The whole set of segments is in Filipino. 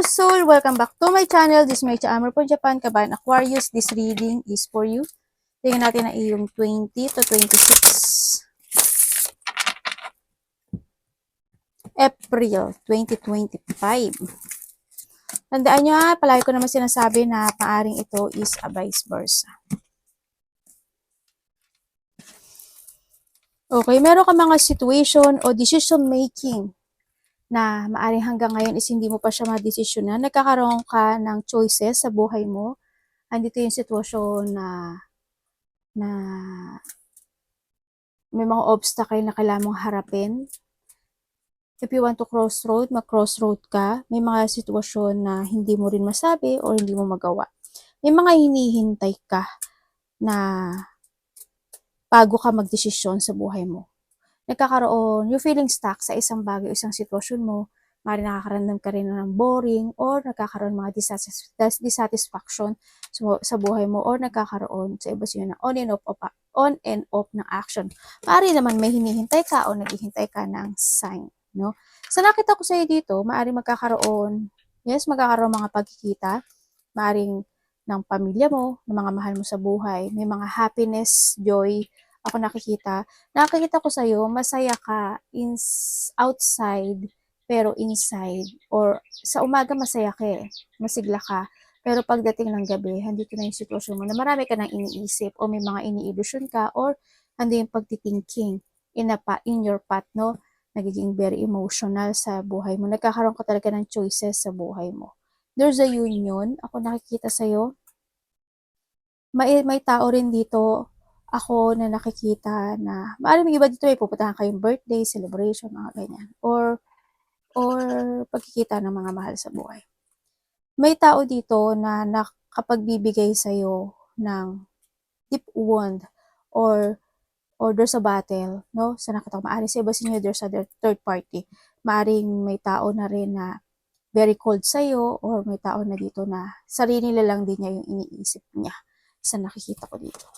Soul! Welcome back to my channel. This is Meicha Amor for Japan, Kabayan Aquarius. This reading is for you. Tingnan natin na iyong 20 to 26. April 2025. Tandaan nyo palagi ko naman sinasabi na paaring ito is a vice versa. Okay, meron ka mga situation o decision making na maaring hanggang ngayon is hindi mo pa siya madesisyonan. Nagkakaroon ka ng choices sa buhay mo. Andito yung sitwasyon na may mga obstacle na kailangan mong harapin. If you want to crossroad, mag-crossroad ka. May mga sitwasyon na hindi mo rin masabi o hindi mo magawa. May mga hinihintay ka na bago ka magdesisyon sa buhay mo. Nagkakaroon, you're feeling stuck sa isang bagay o isang sitwasyon mo, maaaring nakakaramdam ka rin ng boring or nagkakaroon mga dissatisfaction sa buhay mo or nagkakaroon sa iba siya na on and off ng action. Maaaring naman may hinihintay ka o naghihintay ka ng sign, no? Sa nakita ko sa iyo dito, maaaring magkakaroon mga pagkikita, maaaring ng pamilya mo, ng mga mahal mo sa buhay, may mga happiness, joy, ako nakikita ko sa'yo, masaya ka outside, pero inside, or sa umaga masaya ka masigla ka, pero pagdating ng gabi, handito na yung sitwasyon mo na marami ka nang iniisip, o may mga ini-illusion ka, or handi yung pagtithinking in your path, no? Nagiging very emotional sa buhay mo. Nagkakaroon ka talaga ng choices sa buhay mo. There's a union, ako nakikita sa'yo. May tao rin dito, ako na nakikita na, maaaring may iba dito may pupuntahan kayong birthday, celebration, mga ganyan. Or pagkikita ng mga mahal sa buhay. May tao dito na nakapagbibigay sa'yo ng deep wound or there's a battle, no? Sa nakita ko, maaaring sa iba sinyo, there's a third party. Maaaring may tao na rin na very cold sa'yo or may tao na dito na sarili nila lang din niya yung iniisip niya sa nakikita ko dito.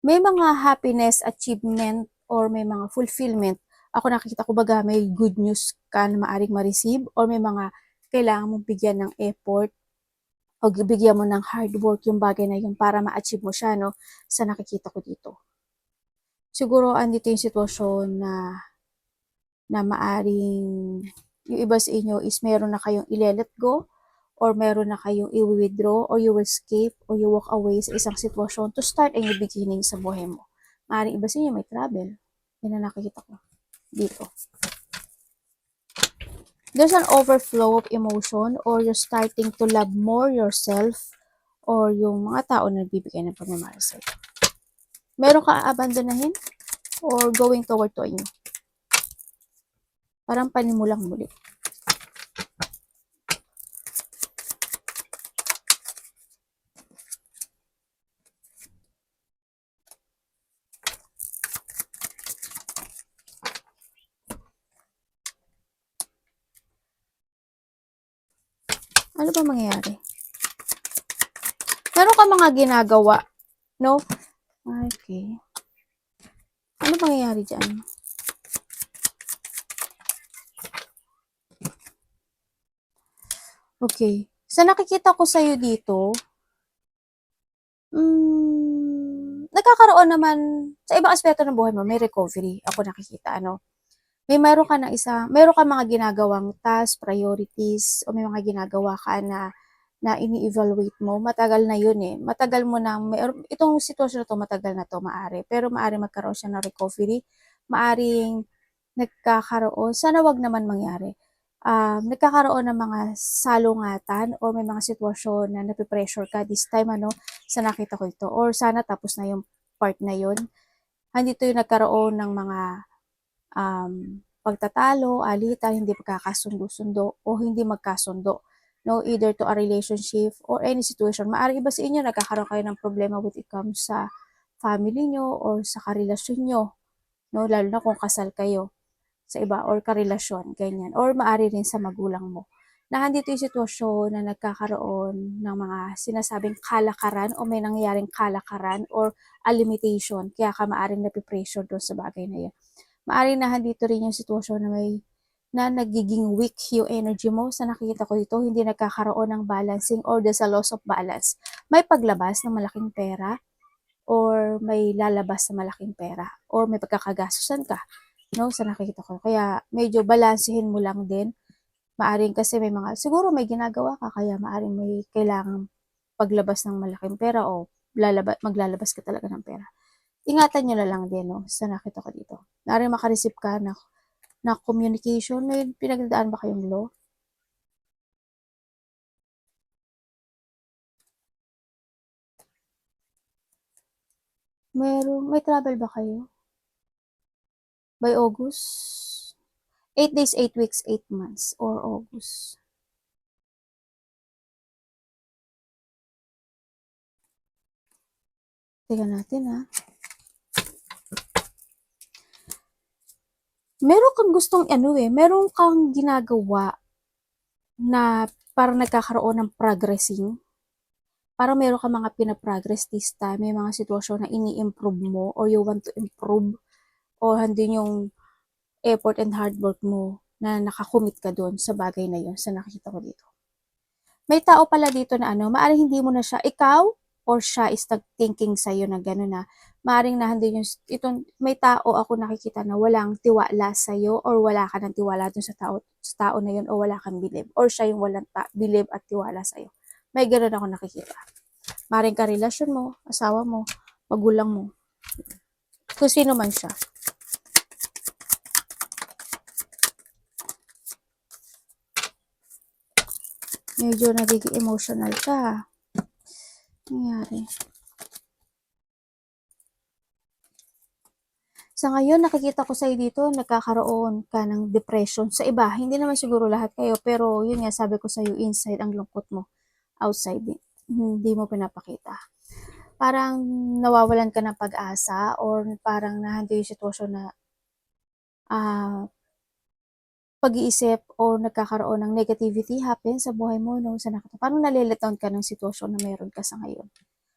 May mga happiness, achievement, or may mga fulfillment. Ako nakikita ko baga may good news ka na maaring ma-receive or may mga kailangan mong bigyan ng effort o bigyan mo ng hard work yung bagay na yun para ma-achieve mo siya, no? Sa nakikita ko dito. Siguro andito yung sitwasyon na maaring yung iba sa inyo is meron na kayong i-let go or meron na kayong i-withdraw or you will escape or you walk away sa isang sitwasyon to start a new beginning sa buhay mo. Maaaring iba sa inyo may travel. Yan ang nakikita ko dito. There's an overflow of emotion or you're starting to love more yourself or yung mga tao na nagbibigay ng pagmamahal sa iyo. Meron ka abandonahin or going toward to inyo. Parang panimulang muli. Ano ba mangyayari? Meron ka mga ginagawa, no? Okay. Ano mangyayari dyan? Okay. Sa nakikita ko sa'yo dito, nagkakaroon naman, sa ibang aspeto ng buhay mo, may recovery. Ako nakikita, ano? Meron ka mga ginagawang task, priorities, o may mga ginagawa ka na ini-evaluate mo, matagal na yun matagal mo nang, itong sitwasyon na to, matagal na to, maari. Pero maari magkaroon siya ng recovery, maaring nagkakaroon, sana wag naman mangyari. Nagkakaroon ng mga salungatan o may mga sitwasyon na napipressure ka this time, sa nakita ko ito. Or sana tapos na yung part na yun. Andito yung nagkaroon ng mga pagtatalo, alitan, hindi pagkakasundo-sundo o hindi magkasundo. No, either to a relationship or any situation. Maaari iba sa inyo, nagkakaroon kayo ng problema with it comes sa family nyo or sa karelasyon nyo. No, lalo na kung kasal kayo. sa iba or karelasyon, ganyan. Or maari rin sa magulang mo. Na andito yung sitwasyon na nagkakaroon ng mga sinasabing kalakaran o may nangyayaring kalakaran or a limitation. Kaya ka maaring napipressure doon sa bagay na yun. Maaring na andito rin yung sitwasyon na nagiging weak yung energy mo. Sa nakikita ko dito, hindi nagkakaroon ng balancing or there's a loss of balance. May paglabas ng malaking pera or may lalabas na malaking pera or may pagkakagastusan ka, no, sa nakikita ko. Kaya medyo balansehin mo lang din. Maaring kasi may mga, siguro may ginagawa ka, kaya maaring may kailangang paglabas ng malaking pera o maglalabas ka talaga ng pera. Ingatan nyo na lang din, no, sa nakita ko dito. Maaring makareceive ka na communication. May pinagdadaan ba kayong law? May travel ba kayo? By August? 8 days, 8 weeks, 8 months, or August. Tingnan natin, ha. Meron kang gustong meron kang ginagawa na parang nagkakaroon ng progressing. Parang meron kang mga pinaprogress this time. May mga sitwasyon na ini-improve mo or you want to improve or handin yung effort and hard work mo na nakakumit ka doon sa bagay na yun sa nakikita ko dito. May tao pala dito na maaaring hindi mo na siya, ikaw or siya is nag-thinking sa'yo na gano'n na, maaaring nahandun may tao ako nakikita na walang tiwala sa'yo or wala ka ng tiwala dun sa tao na yun o wala kang believe or siya yung walang believe at tiwala sa'yo. May gano'n ako nakikita. Maaaring karelasyon mo, asawa mo, magulang mo, kung sino man siya. Medyo nagiging emotional ka. Nangyari. Sa ngayon, nakikita ko sa'yo dito, nagkakaroon ka ng depression. Sa iba, hindi naman siguro lahat kayo, pero yun nga, sabi ko sa'yo, inside ang lungkot mo. Outside, hindi mo pinapakita. Parang nawawalan ka ng pag-asa or parang nahandi yung sitwasyon na pag-iisip o nagkakaroon ng negativity happen sa buhay mo, no? Parang naliletown ka ng sitwasyon na meron ka sa ngayon.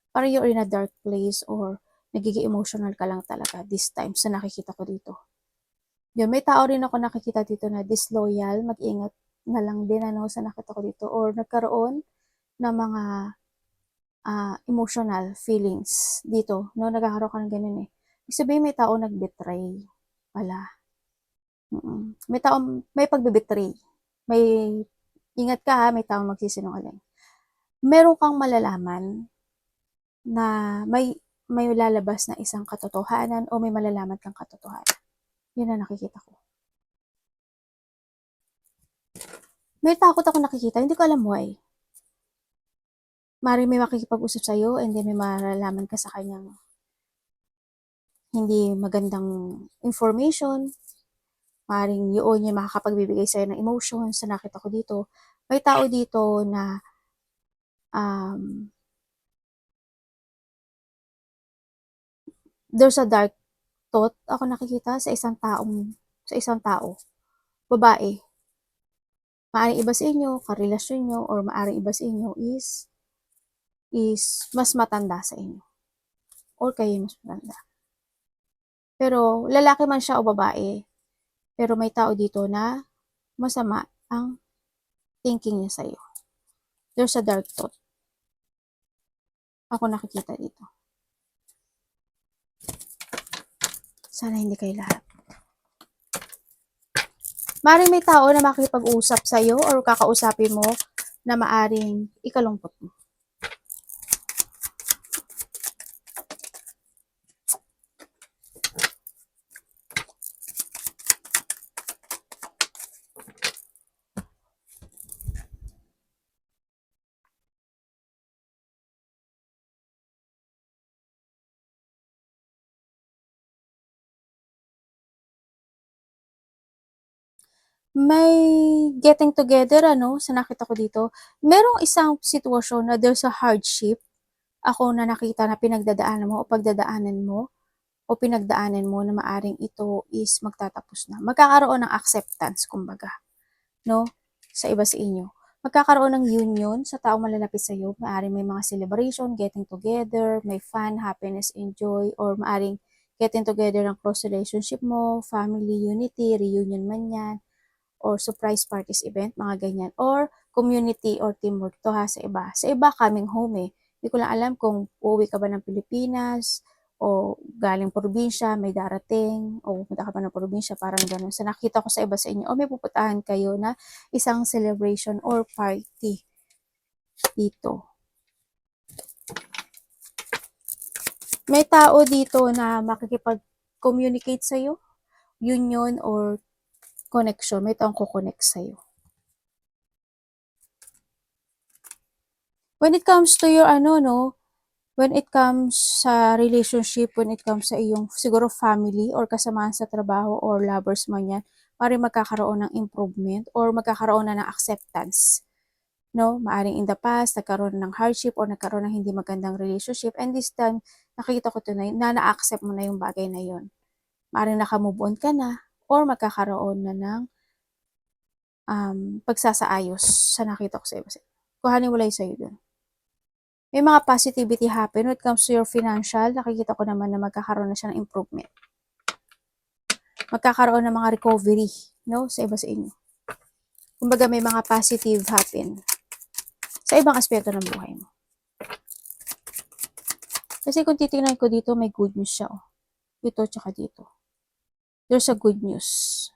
Parang you're in a dark place or nagiging emotional ka lang talaga this time sa nakikita ko dito. Yun, may tao rin ako nakikita dito na disloyal, mag-ingat na lang din sa nakita ko dito or nagkaroon ng mga emotional feelings dito, no? Nagkakaroon ka ng ganun eh. Ibig sabihin may tao nag-betray pala. May pagbibetray. Ingat ka ha, may taong magsisinungaling. Meron kang malalaman na may lalabas na isang katotohanan o may malalaman kang katotohanan. Yun ang nakikita ko. May takot ako nakikita, hindi ko alam why. Maaaring may makikipag-usap sa'yo and then may malalaman ka sa kanyang hindi magandang information. Maaaring yun yung makakapagbibigay sa'yo ng emotion sa nakita ko dito. May tao dito na there's a dark thought ako nakikita sa isang tao. Babae. Maaaring iba sa inyo, karelasyon nyo, or maaaring iba sa inyo is mas matanda sa inyo. Or kayo mas matanda. Pero lalaki man siya o babae, pero may tao dito na masama ang thinking niya sa'yo. There's a dark thought. Ako nakikita dito. Sana hindi kayo lahat. Maaring may tao na makikipag-usap sa'yo or kakausapin mo na maaring ikalungkot mo. May getting together sa nakita ko dito. Merong isang sitwasyon na there's a hardship ako na nakita na pinagdadaanan mo o pagdadaanan mo o pinagdaanan mo na maaring ito is magtatapos na. Magkakaroon ng acceptance, kumbaga, no? Sa iba sa inyo. Magkakaroon ng union sa taong malalapit sa iyo. Maaring may mga celebration, getting together, may fun, happiness, enjoy, or maaring getting together ng close relationship mo, family unity, reunion man yan, or surprise parties event, mga ganyan. Or community or teamwork to ha sa iba. Sa iba, coming home eh. Hindi ko lang alam kung uuwi ka ba ng Pilipinas o galing probinsya, may darating, o pupunta ka pa ng probinsya, parang ganun. So nakita ko sa iba sa inyo, o may pupuntahan kayo na isang celebration or party dito. May tao dito na makikipag-communicate sa'yo, union or connection. May taong kukonect sa'yo. When it comes to your when it comes sa relationship, when it comes sa iyong siguro family or kasamahan sa trabaho or lovers man yan, maaaring magkakaroon ng improvement or magkakaroon na ng acceptance. No? Maaaring in the past, nagkaroon ng hardship or nagkaroon ng hindi magandang relationship, and this time, nakikita ko tunay na na-accept mo na yung bagay na yon. Maaaring nakamove on ka na or magkakaroon na ng pagsasaayos sa nakita ko sa iba. Kuhanin mo lang sa'yo dun. May mga positivity happen when it comes to your financial. Nakikita ko naman na magkakaroon na siya ng improvement. Magkakaroon ng mga recovery, no? Sa iba sa inyo. Kumbaga may mga positive happen sa ibang aspeto ng buhay mo. Kasi kung titingnan ko dito, may good news siya. Oh. Dito tsaka dito. There's a good news.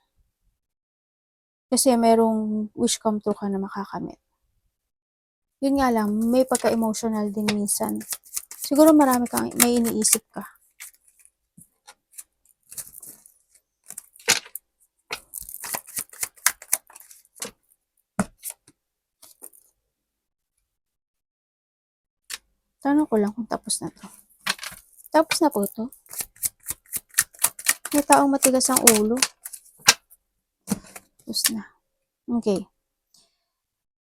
Kasi merong wish come true ka na makakamit. Yun nga lang, may pagka-emotional din minsan. Siguro may iniisip ka. Tanong ko lang kung tapos na to. Tapos na po to. May taong matigas ang ulo. Tapos na. Okay.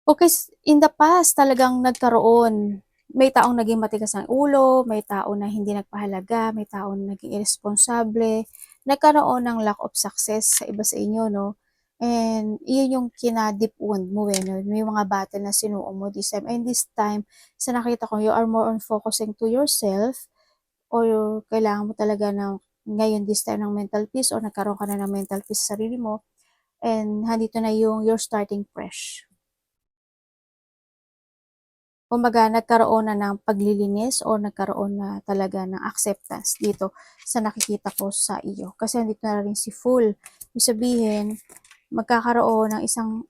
Okay, in the past, talagang nagkaroon. May taong naging matigas ang ulo, may tao na hindi nagpahalaga, may tao na naging irresponsable. Nagkaroon ng lack of success sa iba sa inyo, no? And yun yung kinadip wound mo, eh, no? May mga battle na sinuo mo this time. And this time, sa nakita ko, you are more on focusing to yourself or kailangan mo talaga ng ngayon this time ng mental peace or nagkaroon ka na ng mental peace sa sarili mo. And handito na yung you're starting fresh. Kumbaga, nagkaroon na ng paglilinis o nagkaroon na talaga ng acceptance dito sa nakikita ko sa iyo. Kasi nandito na rin si Full. Ibig sabihin, magkakaroon ng isang,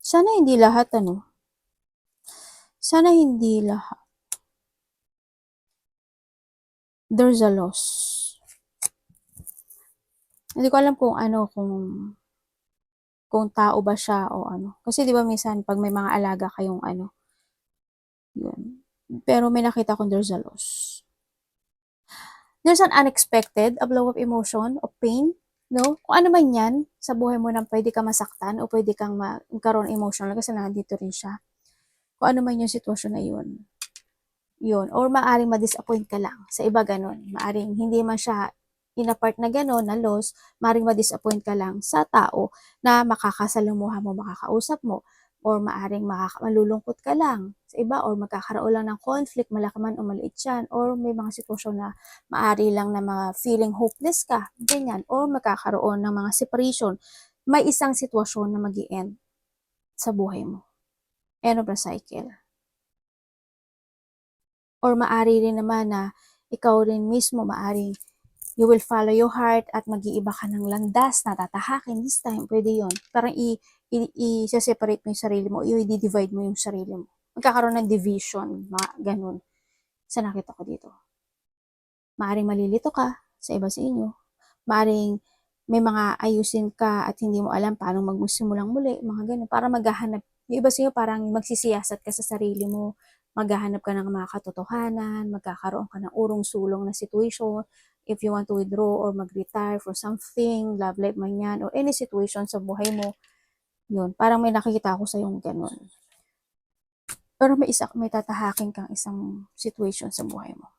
sana hindi lahat, sana hindi lahat. There's a loss. Hindi ko alam kung kung tao ba siya o ano. Kasi di ba minsan pag may mga alaga kayong yun. Pero may nakita kong there's a loss. There's an unexpected, a blow of emotion, of pain, no? Kung ano man yan, sa buhay mo nang pwede kang masaktan o pwede kang magkaroon emotional kasi nandito rin siya. Kung ano man yung sitwasyon na yun. Yun. Or maaring ma-disappoint ka lang. Sa iba ganun. Maaring hindi man siya in a part na gano'n, na loss, maaring ma-disappoint ka lang sa tao na makakasalumuha mo, makakausap mo, or maaring malulungkot ka lang sa iba, or magkakaroon lang ng conflict, malaki man o maliit yan, or may mga sitwasyon na maari lang na mga feeling hopeless ka, ganyan, or magkakaroon ng mga separation. May isang sitwasyon na mag-i-end sa buhay mo. End of the cycle. Or maari rin naman na ikaw rin mismo maaring you will follow your heart at mag-iiba ka ng landas na tatahakin this time. Pwede yun. Parang i-separate mo yung sarili mo, i-divide mo yung sarili mo. Magkakaroon ng division, mga ganun. Sa nakita ko dito. Maaring malilito ka sa iba sa inyo. Maaring may mga ayusin ka at hindi mo alam paano magsimulang muli, mga ganun. Para maghahanap, yung iba sa inyo parang magsisiyasat ka sa sarili mo, maghahanap ka ng mga katotohanan, magkakaroon ka ng urong-sulong na situation, if you want to withdraw or mag-retire for something, love life man yan, or any situation sa buhay mo, yun, parang may nakikita ako sa yung ganun. Pero may tatahakin kang isang situation sa buhay mo.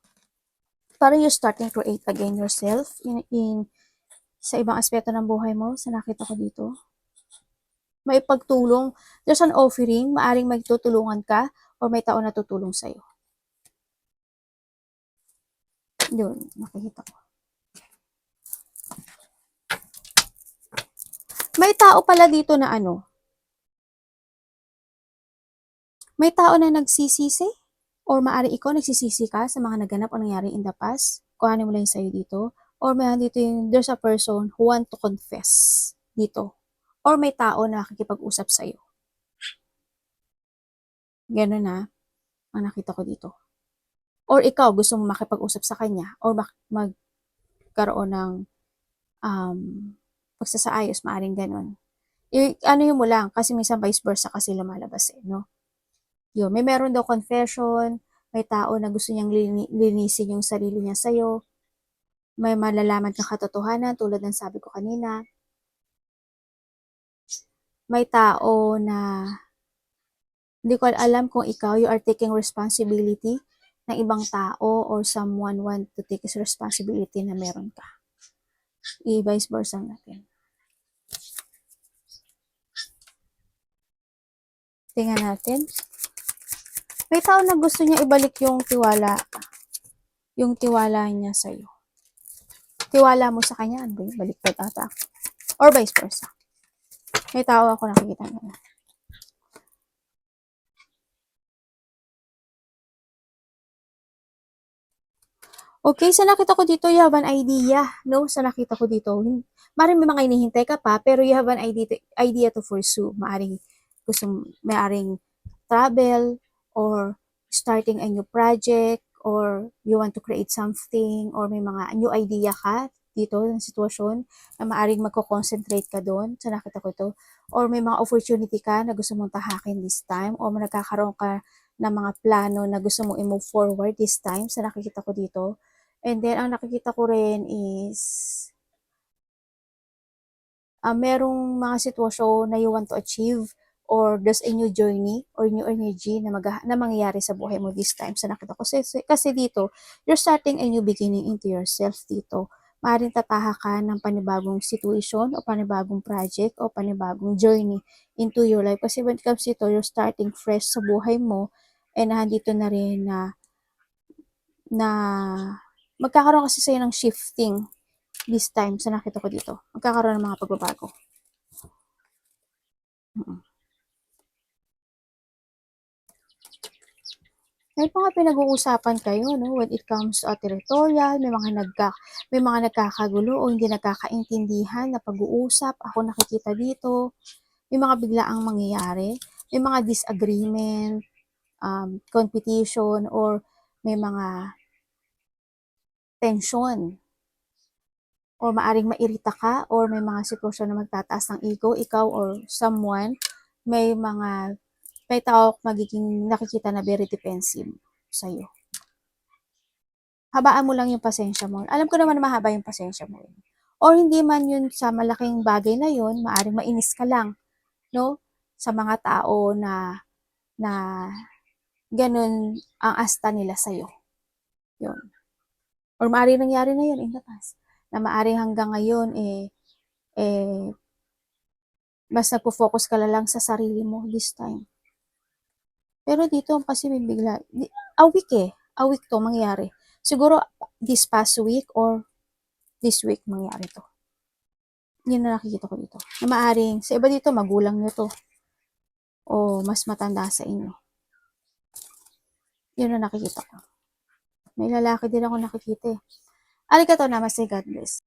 Para you're starting to create again yourself sa ibang aspeto ng buhay mo, sa nakita ko dito. May pagtulong, there's an offering, maaring magtutulungan ka, or may tao na tutulong sa'yo. Yun, nakikita ko. May tao pala dito na may tao na nagsisisi, or maaari ikaw nagsisisi ka sa mga naganap o nangyari in the past, kuhanin mo lang yung sa'yo dito, or may dito there's a person who want to confess dito, or may tao na nakikipag-usap sa'yo. Ganun na, ang nakita ko dito. Or ikaw, gusto mo makipag-usap sa kanya, or magkaroon ng pagsasaayos, maaring ganun. Ano yun mo lang, kasi minsan vice versa kasi lumalabas no? Yun, may meron daw confession, may tao na gusto niyang linisin yung sarili niya sa'yo, may malalaman kang katotohanan, tulad ng sabi ko kanina, may tao na hindi ko alam kung ikaw, you are taking responsibility ng ibang tao or someone want to take his responsibility na meron ka. I-vice versa natin. Tingnan natin. May tao na gusto niya ibalik yung tiwala niya sa'yo. Tiwala mo sa kanya, baliktad ata. Or vice versa. May tao ako nakikita na. Okay, sa nakita ko dito, you have an idea, no? Sa nakita ko dito, maaaring may mga hinihintay ka pa, pero you have an idea to pursue. Maaaring travel, or starting a new project, or you want to create something, or may mga new idea ka dito ng sitwasyon na maaaring magko-concentrate ka doon. Sa nakita ko ito. Or may mga opportunity ka na gusto mong tahakin this time, or nagkakaroon ka ng mga plano na gusto mong i-move forward this time. Sa nakikita ko dito. And then, ang nakikita ko rin is merong mga sitwasyon na you want to achieve, or there's a new journey or new energy na mangyayari sa buhay mo this time. Sa nakita ko. Kasi dito, you're starting a new beginning into yourself dito. Maaaring tataha ka ng panibagong situation o panibagong project o panibagong journey into your life. Kasi when it comes dito, you're starting fresh sa buhay mo, and nandito na rin na magkakaroon kasi sa'yo ng shifting this time. Sa nakita ko dito, magkakaroon ng mga pagbabago. May mga pinag-uusapan kayo, no, when it comes to territorial, may mga nagkakagulo o hindi nagkakaintindihan na pag-uusap. Ako nakikita dito, may mga biglaang mangyayari, may mga disagreement, competition, or may mga tension, or maaring mairita ka, or may mga sitwasyon na magtataas ng ego, ikaw or someone, may tao magiging nakikita na very defensive sa'yo. Habaan mo lang yung pasensya mo. Alam ko naman na mahaba yung pasensya mo. Or hindi man yun sa malaking bagay na yun, maaring mainis ka lang, no? Sa mga tao na ganun ang asta nila sa'yo. Yun. Or maaring nangyari na yun in the past. Na maaring hanggang ngayon, mas nagpo-focus ka lang sa sarili mo this time. Pero dito, kasi may bigla, a week to mangyari. Siguro, this past week or this week mangyari to. Yun na nakikita ko dito. Na maaring, sa iba dito, magulang nyo to. O mas matanda sa inyo. Yun na nakikita ko. May lalaki din ako nakikita eh. Arigatou namaste, God bless.